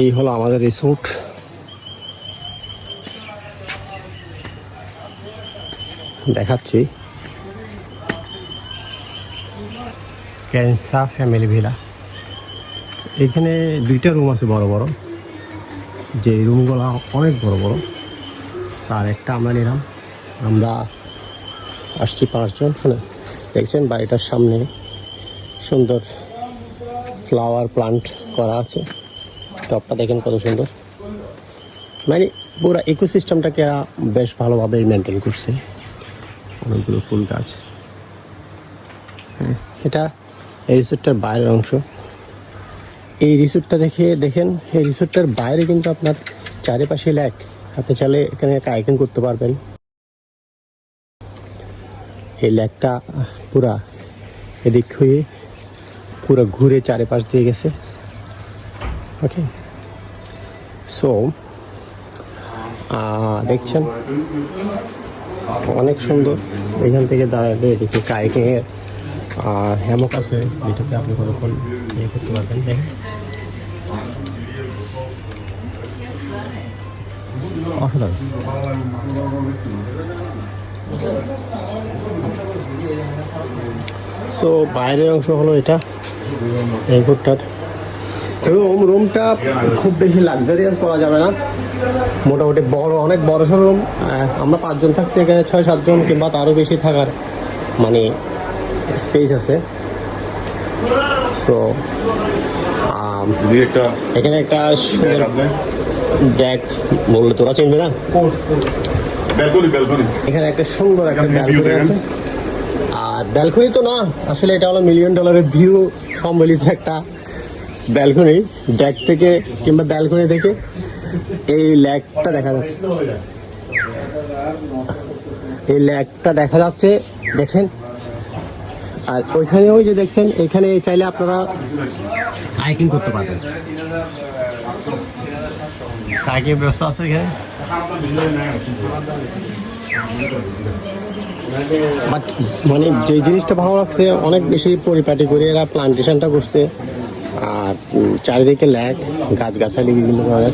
এই হলো আমাদের রিসোর্ট। দেখাচ্ছি, ক্যান্সা ফ্যামিলি ভিলা। এখানে দুইটা রুম আছে বড় বড়, যে রুমগুলো অনেক বড় বড়, তার একটা আমরা নিলাম। আমরা আসছি 5 জন। শুনে দেখছেন বাড়িটার সামনে সুন্দর ফ্লাওয়ার প্লান্ট করা আছে। টপটা দেখেন কত সুন্দর, মানে পুরো ইকোসিস্টেমটাকে এরা বেশ ভালোভাবে মেনটেন করছে। অনেকগুলো ফুল গাছ। হ্যাঁ, এটা এই রিসোর্টটার বাইরের অংশ। এই রিসোর্টটা দেখেন, এই রিসোর্টটার বাইরে কিন্তু আপনার চারিপাশে লেক। আপনি চাইলে এখানে কায়াকিং করতে পারবেন। এই লেকটা পুরা এদিক হয়ে পুরো ঘুরে চারিপাশ দিয়ে গেছে। ওকে, সো দেখছেন অনেক সুন্দর। এখান থেকে দাঁড়ালে এদিকে কায়াকিং এর হ্যামক আছে, যেটাতে আপনি কতক্ষণ ইয়ে করতে পারবেন। দেখেন অসাধারণ। সো বাইরের অংশ হলো এটা এই ঘরটার। রুমটা খুব বেশি লাক্সারিয়াস বলা যাবে না, মোটামুটি বড়, অনেক বড় সড়ো রুম। আমরা 5 জন থাকছি এখানে, 6-7 জন কিংবা তারও বেশি থাকার মানে স্পেস আছে। সো এখানে একটা সুন্দর ডেক, বললে তোরা চিনবে না, এখানে একটা সুন্দর একটা ব্যালকনি আছে। আর ব্যালকনি তো না, আসলে এটা হলো $1 মিলিয়ন ভিউ সম্বলিত একটা ব্যালকনি। ডেক থেকে কিংবা ব্যালকনি থেকে এই লেকটা দেখা যাচ্ছে, এই লেকটা দেখা যাচ্ছে দেখেন। আর ওইখানে ওই যে দেখছেন, এখানে চাইলে আপনারা হাইকিং করতে পারবেন। হাইকিং ব্যবস্থা আছে এখানে। বাট মানে যে জিনিসটা ভালো লাগছে, অনেক বেশি পরিপাটি করে এরা প্লান্টেশনটা করছে। আর চারিদিকে লেক, গাছগাছালি বিভিন্ন ধরনের।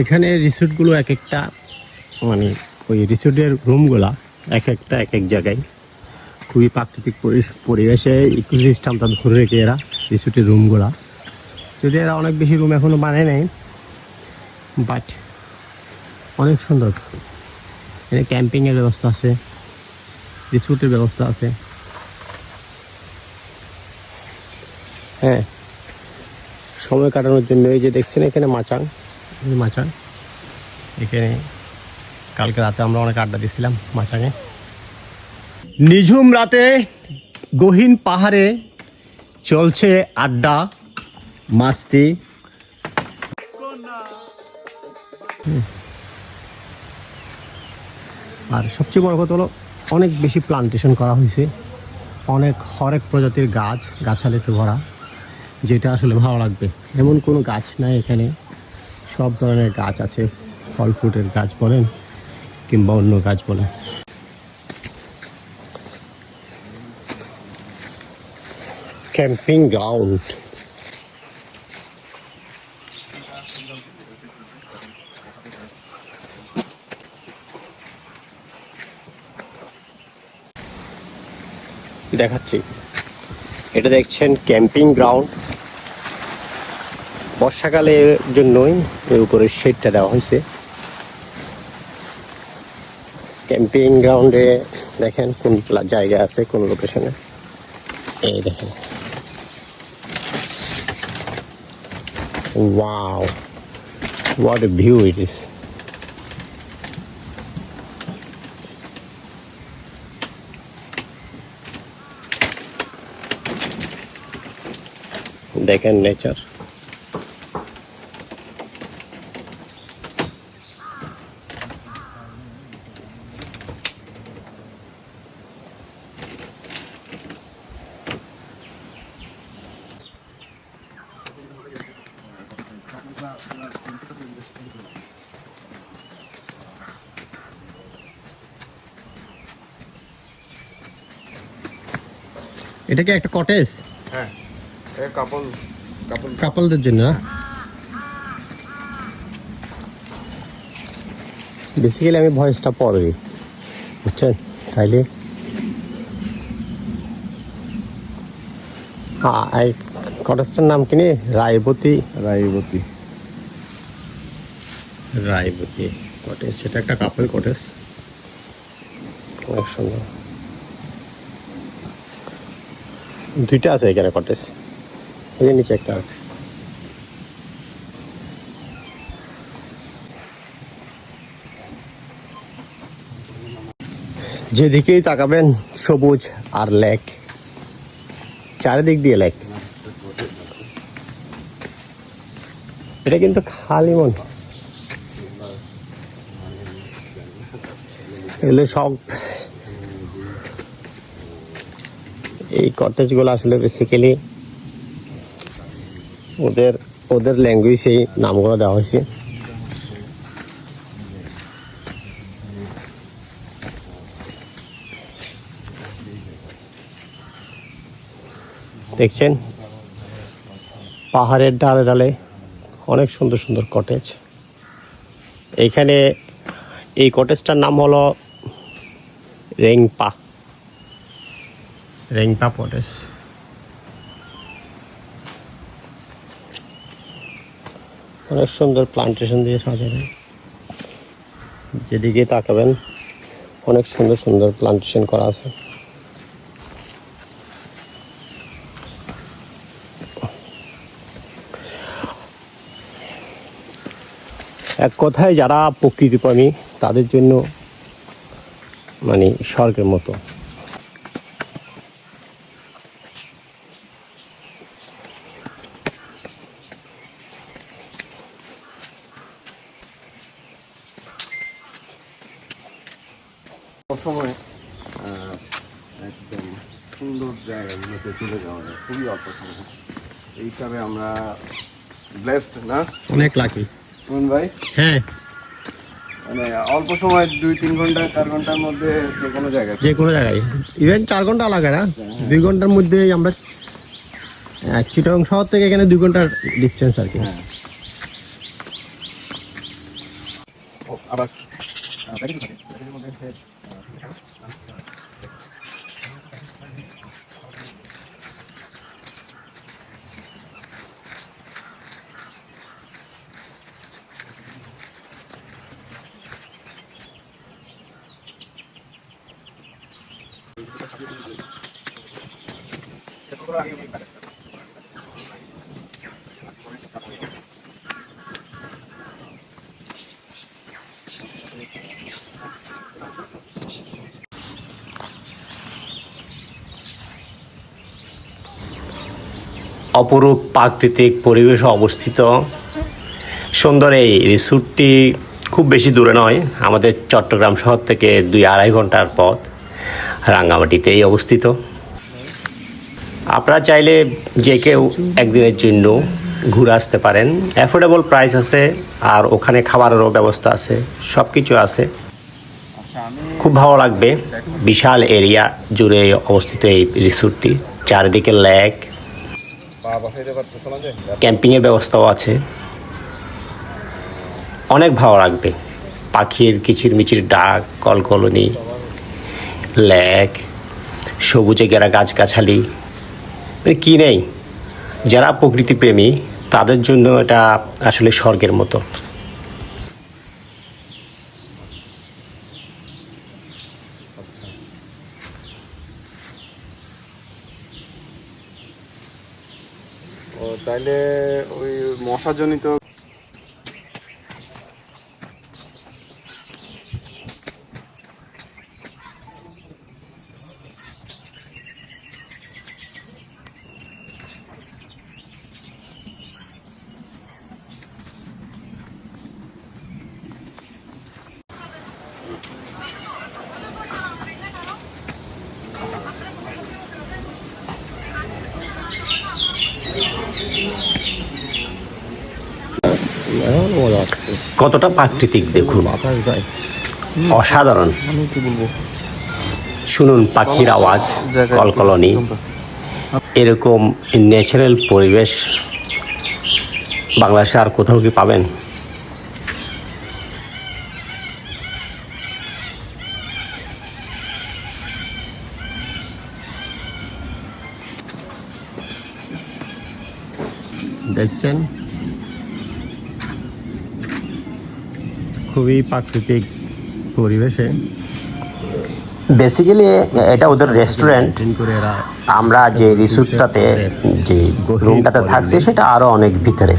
এখানে রিসোর্টগুলো এক একটা, মানে ওই রিসোর্টের রুমগুলা এক একটা এক এক জায়গায় খুবই প্রাকৃতিক পরিবেশে ইকোসিস্টেমটা ধরে রেখে এরা রিসোর্টের রুমগুলা। যদি এরা অনেক বেশি রুম এখনো বানায় নেই, বাট অনেক সুন্দর। এখানে ক্যাম্পিংয়ের ব্যবস্থা আছে, রিসোর্টের ব্যবস্থা আছে। হ্যাঁ, সময় কাটানোর জন্য এই যে দেখছেন এখানে মাচাং, এখানে কালকে রাতে আমরা অনেক আড্ডা দিয়েছিলাম মাচাঙে। নিঝুম রাতে গহীন পাহাড়ে চলছে আড্ডা মাস্তি। আর সবচেয়ে বড় কথা হলো অনেক বেশি প্লান্টেশন করা হয়েছে, অনেক হরেক প্রজাতির গাছালিতে ভরা, যেটা আসলে ভালো লাগবে। এমন কোনো গাছ নাই এখানে, সব ধরনের গাছ আছে। ফল ফ্রুটের গাছ বলেন কিংবা অন্য গাছ বলেন। Camping ground. দেখাচ্ছি, এটা দেখছেন ক্যাম্পিং গ্রাউন্ড। বর্ষাকালের জন্যই এর উপরে শেডটা দেওয়া হয়েছে। ক্যাম্পিং গ্রাউন্ডে দেখেন কোন জায়গা আছে, কোন লোকেশনে। এই দেখেন, wow, what a view it is. দেখেন নেচার। এটা কি একটা কটেজ? হ্যাঁ, কাপল কাপলদের জন্য না? বেসিক্যালি আমি ভয়েসটা পরে দিই, বুঝছেন? তাইলে এই কটেজটার নাম কি? রায়বতী কটেজ। সেটা একটা কাপল কটেজ, অনেক সুন্দর। দুইটা আছে এখানে কটেজ, এই যে নিচে একটা আছে। যেদিকেই তাকাবেন সবুজ আর লেক, চারিদিক দিয়ে লেক। এটা কিন্তু খালি মন, এগুলো সব এই কটেজগুলো আসলে বেসিক্যালি ওদের ল্যাঙ্গুয়েজে নামগুলো দেওয়া হয়েছে। দেখছেন পাহাড়ের ডালে ডালে অনেক সুন্দর সুন্দর কটেজ। এইখানে এই কটেজটার নাম হলো রেংপা কটেজ। অনেক সুন্দর প্লান্টেশন দিয়ে সাজানো, যেদিকে তাকাবেন অনেক সুন্দর সুন্দর প্লান্টেশন করা আছে। এক কথায় যারা প্রকৃতিপ্রেমী তাদের জন্য মানে স্বর্গের মতো। সময় একদম সুন্দর জায়গাগুলোতে চলে যাওয়া যায় খুবই অল্প সময়। এই হিসাবে আমরা ব্লেসড না? অনেক লাকি ভাই। হ্যাঁ, মানে অল্প সময় 2-3 ঘন্টা 4 ঘন্টার মধ্যে যে কোনো জায়গায় ইভেন 4 ঘন্টা লাগে না, 2 ঘন্টার মধ্যে আমরা চিটাগং শহর থেকে এখানে 2 ঘন্টার ডিস্টেন্স আর কি। আবার অপরূপ প্রাকৃতিক পরিবেশে অবস্থিত সুন্দর এই রিসোর্টটি খুব বেশি দূরে নয়, আমাদের চট্টগ্রাম শহর থেকে 2-2.5 ঘন্টার পথ, রাঙ্গামাটিতেই অবস্থিত। আপনারা চাইলে যে কেউ একদিনের জন্য ঘুরে আসতে পারেন, অ্যাফোর্ডেবল প্রাইস আছে, আর ওখানে খাবারেরও ব্যবস্থা আছে, সব কিছু আছে, খুব ভালো লাগবে। বিশাল এরিয়া জুড়ে অবস্থিত এই রিসোর্টটি, চারিদিকে লেক, ক্যাম্পিংয়ের ব্যবস্থাও আছে, অনেক ভালো লাগবে। পাখির কিচিরমিচির ডাক, কলকলনি, লেক, সবুজে ঘেরা গাছগাছালি, মানে কী নেই। যারা প্রকৃতিপ্রেমী তাদের জন্য এটা আসলে স্বর্গের মতো। তাইলে ওই মশাজনিত কতটা প্রাকৃতিক দেখুন, অসাধারণ। শুনুন পাখির আওয়াজ, কলকলনি, এরকম ন্যাচারাল পরিবেশ বাংলাদেশে আর কোথাও কি পাবেন? দেখছেন খুবই প্রাকৃতিক পরিবেশে বেসিক্যালি এটা ওদের রেস্টুরেন্ট। দিন করে এরা আমরা যে রিসোর্টটাতে যে রুমটাতে থাকছি সেটা আরো অনেক ভিতরে।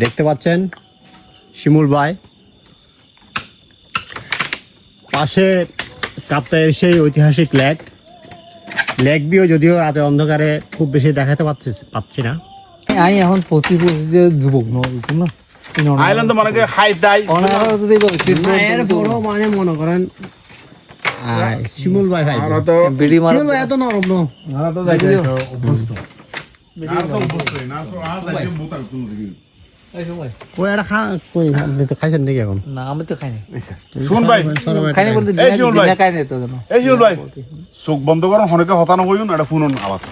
দেখতে পাচ্ছেন শিমুল ভাই পাশে কাপ্তাইয়ের সেই ঐতিহাসিক লেক ভিউ, যদিও রাতে অন্ধকারে খুব বেশি দেখাতে পাচ্ছি না। আমি এখন 25 যুবক নয় না আইল্যান্ড মানে হাই দাই মানে মনে করেন শিমুল ভাই ভাই বিড়ি মারা শিমুল ভাই এত নরম ন ওই একটা খাইছেন নাকি এখন? না আমি তো খাইনি শুন ভাই, খাইনি বলতে এই শিমুল ভাই, খাইনি তো কেন এই শিমুল ভাই চোখ বন্ধ করো, অনেকে হতানো হইন, এটা শুনুন আওয়াজ।